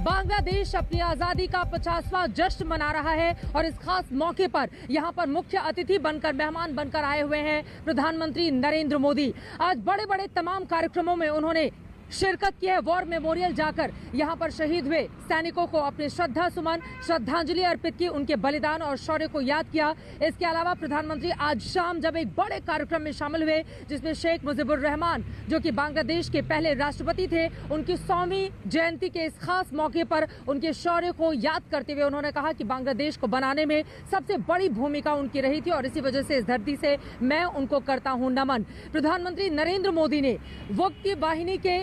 बांग्लादेश अपनी आजादी का 50वां जश्न मना रहा है और इस खास मौके पर यहाँ पर मुख्य अतिथि बनकर, मेहमान बनकर आए हुए हैं प्रधानमंत्री नरेंद्र मोदी। आज बड़े बड़े तमाम कार्यक्रमों में उन्होंने शिरकत की है। वॉर मेमोरियल जाकर यहाँ पर शहीद हुए सैनिकों को अपने श्रद्धा सुमन, श्रद्धांजलि अर्पित की, उनके बलिदान और शौर्य को याद किया। इसके अलावा प्रधानमंत्री आज शाम जब एक बड़े कार्यक्रम में शामिल हुए जिसमें शेख मुजीबुर रहमान, जो कि बांग्लादेश के पहले राष्ट्रपति थे, उनकी 100वीं जयंती के इस खास मौके पर उनके शौर्य को याद करते हुए उन्होंने कहा कि बांग्लादेश को बनाने में सबसे बड़ी भूमिका उनकी रही थी और इसी वजह से इस धरती से मैं उनको करता हूं नमन। प्रधानमंत्री नरेंद्र मोदी ने वक्त की वाहिनी के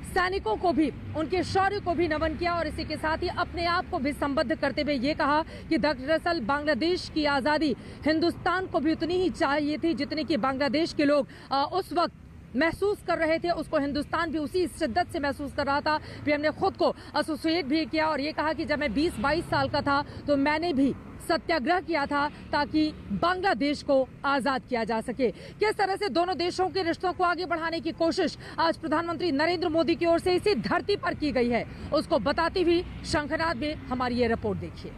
सैनिकों को भी, उनके शौर्य को भी नमन किया और इसी के साथ ही अपने आप को भी संबद्ध करते हुए ये कहा कि दरअसल बांग्लादेश की आजादी हिंदुस्तान को भी उतनी ही चाहिए थी जितनी कि बांग्लादेश के लोग उस वक्त महसूस कर रहे थे, उसको हिंदुस्तान भी उसी शिद्दत से महसूस कर रहा था। फिर हमने खुद को एसोसिएट भी किया और ये कहा कि जब मैं 20-22 साल का था तो मैंने भी सत्याग्रह किया था ताकि बांग्लादेश को आजाद किया जा सके। किस तरह से दोनों देशों के रिश्तों को आगे बढ़ाने की कोशिश आज प्रधानमंत्री नरेंद्र मोदी की ओर से इसी धरती पर की गई है, उसको बताती हुई शंखनाद में हमारी ये रिपोर्ट देखिए।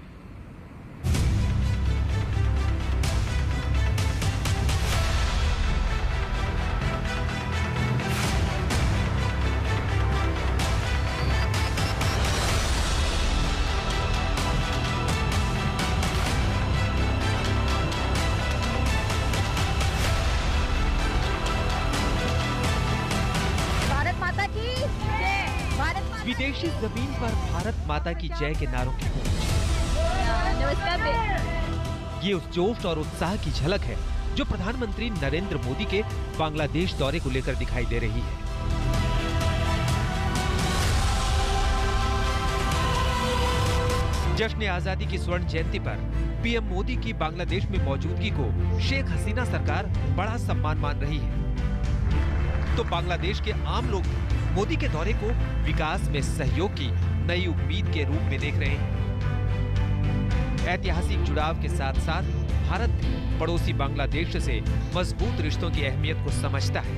विदेशी जमीन पर भारत माता की जय के नारों की गूंज। नमस्कार। ये उस जोश और उत्साह की झलक है जो प्रधानमंत्री नरेंद्र मोदी के बांग्लादेश दौरे को लेकर दिखाई दे रही है। जश्न आजादी की स्वर्ण जयंती पर पीएम मोदी की बांग्लादेश में मौजूदगी को शेख हसीना सरकार बड़ा सम्मान मान रही है, तो बांग्लादेश के आम लोग मोदी के दौरे को विकास में सहयोग की नई उम्मीद के रूप में देख रहे हैं। ऐतिहासिक जुड़ाव के साथ साथ भारत भी पड़ोसी बांग्लादेश से मजबूत रिश्तों की अहमियत को समझता है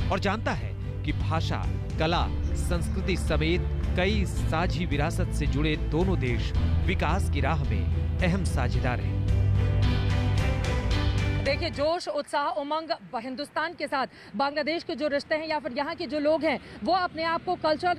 और जानता है कि भाषा, कला, संस्कृति समेत कई साझी विरासत से जुड़े दोनों देश विकास की राह में अहम साझेदार हैं। देखिए, जोश, उत्साह, उमंग हिंदुस्तान के साथ बांग्लादेश के जो रिश्ते हैं या फिर यहाँ के जो लोग हैं वो अपने आप को कल्चर,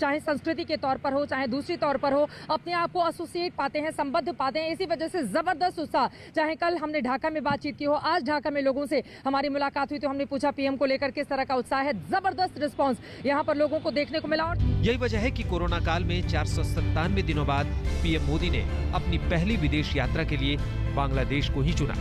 चाहे संस्कृति के तौर पर हो चाहे दूसरी तौर पर हो, अपने आप को एसोसिएट पाते हैं, संबद्ध पाते हैं। इसी वजह से जबरदस्त उत्साह, चाहे कल हमने ढाका में बातचीत की हो, आज ढाका में लोगों से हमारी मुलाकात हुई तो हमने पूछा पीएम को लेकर किस तरह का उत्साह है। जबरदस्त रिस्पॉन्स यहाँ पर लोगों को देखने को मिला। और यही वजह है कि कोरोना काल में 497 दिनों बाद पीएम मोदी ने अपनी पहली विदेश यात्रा के लिए बांग्लादेश को ही चुना।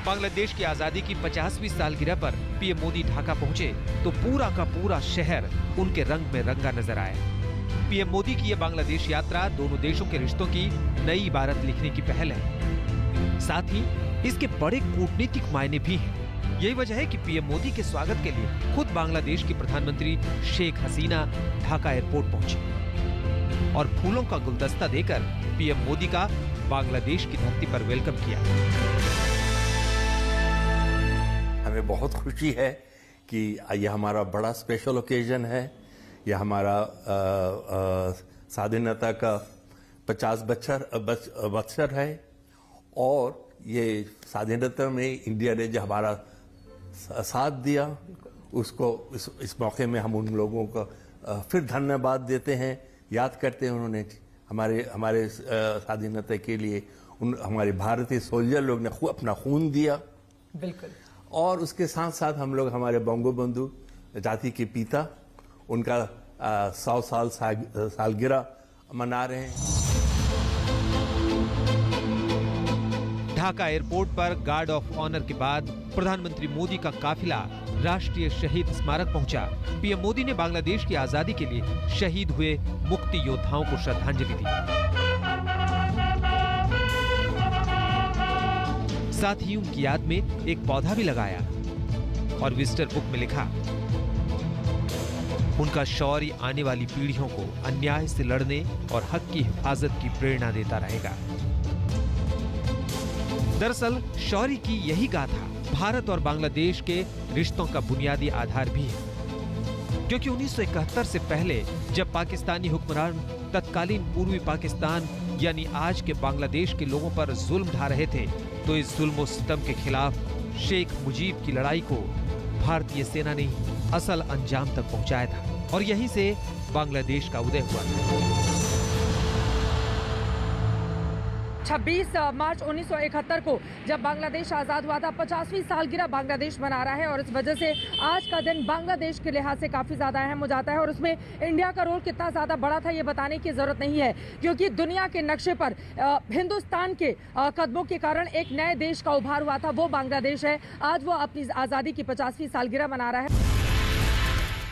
बांग्लादेश की आजादी की 50वीं सालगिरह पर पीएम मोदी ढाका पहुंचे तो पूरा का पूरा शहर उनके रंग में रंगा नजर आया। पीएम मोदी की यह बांग्लादेश यात्रा दोनों देशों के रिश्तों की नई इबारत लिखने की पहल है, साथ ही इसके बड़े कूटनीतिक मायने भी हैं। यही वजह है कि पीएम मोदी के स्वागत के लिए खुद बांग्लादेश की प्रधानमंत्री शेख हसीना ढाका एयरपोर्ट पहुंची और फूलों का गुलदस्ता देकर पीएम मोदी का बांग्लादेश की धरती पर वेलकम किया। हमें बहुत खुशी है कि यह हमारा बड़ा स्पेशल ओकेजन है। यह हमारा स्वाधीनता का 50 बच्चर है और ये स्वाधीनता में इंडिया ने जो हमारा साथ दिया उसको इस मौके में हम उन लोगों का फिर धन्यवाद देते हैं, याद करते हैं उन्होंने हमारे स्वाधीनता के लिए हमारे भारतीय सोल्जर लोग ने अपना खून दिया। बिल्कुल। और उसके साथ साथ हम लोग हमारे बंगबंधु जाति के पिता, उनका 100 साल सालगिरह मना रहे हैं। ढाका एयरपोर्ट पर गार्ड ऑफ ऑनर के बाद प्रधानमंत्री मोदी का काफिला राष्ट्रीय शहीद स्मारक पहुंचा। पीएम मोदी ने बांग्लादेश की आजादी के लिए शहीद हुए मुक्ति योद्धाओं को श्रद्धांजलि दी। साथ ही उनकी याद में एक पौधा भी लगाया और विजिटर बुक में लिखा, उनका शौर्य आने वाली पीढ़ियों को अन्याय से लड़ने और हक की हिफाजत की प्रेरणा देता रहेगा। दरअसल शौर्य की यही गाथा भारत और बांग्लादेश के रिश्तों का बुनियादी आधार भी है। क्योंकि 1971 से पहले जब पाकिस्तानी हुक्मरान तत्कालीन पूर्वी पाकिस्तान यानी आज के बांग्लादेश के लोगों पर जुल्म ढा रहे थे, तो इस जुल्म सितम के खिलाफ शेख मुजीब की लड़ाई को भारतीय सेना ने असल अंजाम तक पहुंचाया था और यहीं से बांग्लादेश का उदय हुआ। 26 मार्च 1971 को जब बांग्लादेश आजाद हुआ था, 50वीं सालगिरह बांग्लादेश मना रहा है और इस वजह से आज का दिन बांग्लादेश के लिहाज से काफी ज्यादा अहम हो जाता है। और उसमें इंडिया का रोल कितना ज्यादा बड़ा था ये बताने की जरूरत नहीं है, क्योंकि दुनिया के नक्शे पर हिंदुस्तान के कदमों के कारण एक नए देश का उभार हुआ था, वो बांग्लादेश है। आज वो अपनी आजादी की 50वीं सालगिरह मना रहा है।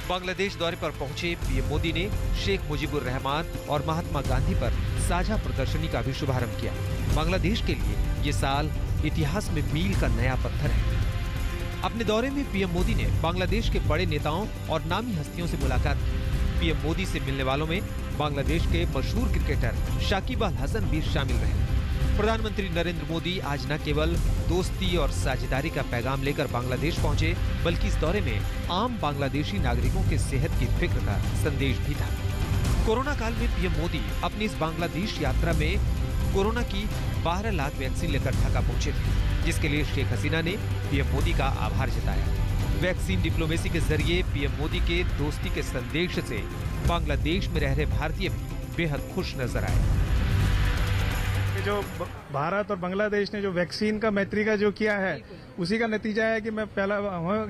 बांग्लादेश दौरे पर पहुंचे पीएम मोदी ने शेख मुजीबुर रहमान और महात्मा गांधी पर साझा प्रदर्शनी का भी शुभारंभ किया। बांग्लादेश के लिए ये साल इतिहास में मील का नया पत्थर है। अपने दौरे में पीएम मोदी ने बांग्लादेश के बड़े नेताओं और नामी हस्तियों से मुलाकात की। पीएम मोदी से मिलने वालों में बांग्लादेश के मशहूर क्रिकेटर शाकिब अल हसन भी शामिल रहे। प्रधानमंत्री नरेंद्र मोदी आज न केवल दोस्ती और साझेदारी का पैगाम लेकर बांग्लादेश पहुंचे, बल्कि इस दौरे में आम बांग्लादेशी नागरिकों के सेहत की फिक्र का संदेश भी था। कोरोना काल में पीएम मोदी अपनी इस बांग्लादेश यात्रा में कोरोना की 12 लाख वैक्सीन लेकर ढाका पहुंचे थे, जिसके लिए शेख हसीना ने पीएम मोदी का आभार जताया। वैक्सीन डिप्लोमेसी के जरिए पीएम मोदी के दोस्ती के संदेश से बांग्लादेश में रह रहे भारतीय भी बेहद खुश नजर आए। जो भारत और बांग्लादेश ने जो वैक्सीन का मैत्री का जो किया है, उसी का नतीजा है कि मैं पहला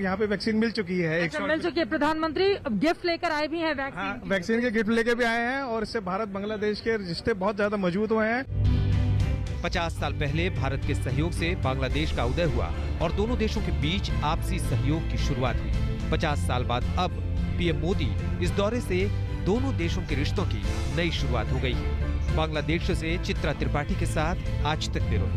यहाँ पे वैक्सीन मिल चुकी है। मिल चुकी है। प्रधानमंत्री गिफ्ट लेकर आए भी हैं वैक्सीन। हाँ, वैक्सीन के गिफ्ट लेकर भी आए हैं और इससे भारत बांग्लादेश के रिश्ते बहुत ज्यादा मजबूत हुए हैं। 50 साल पहले भारत के सहयोग से बांग्लादेश का उदय हुआ और दोनों देशों के बीच आपसी सहयोग की शुरुआत हुई। 50 साल बाद अब पीएम मोदी इस दौरे से दोनों देशों के रिश्तों की नई शुरुआत हो गई है। बांग्लादेश से चित्रा त्रिपाठी के साथ आज तक ब्यूरो।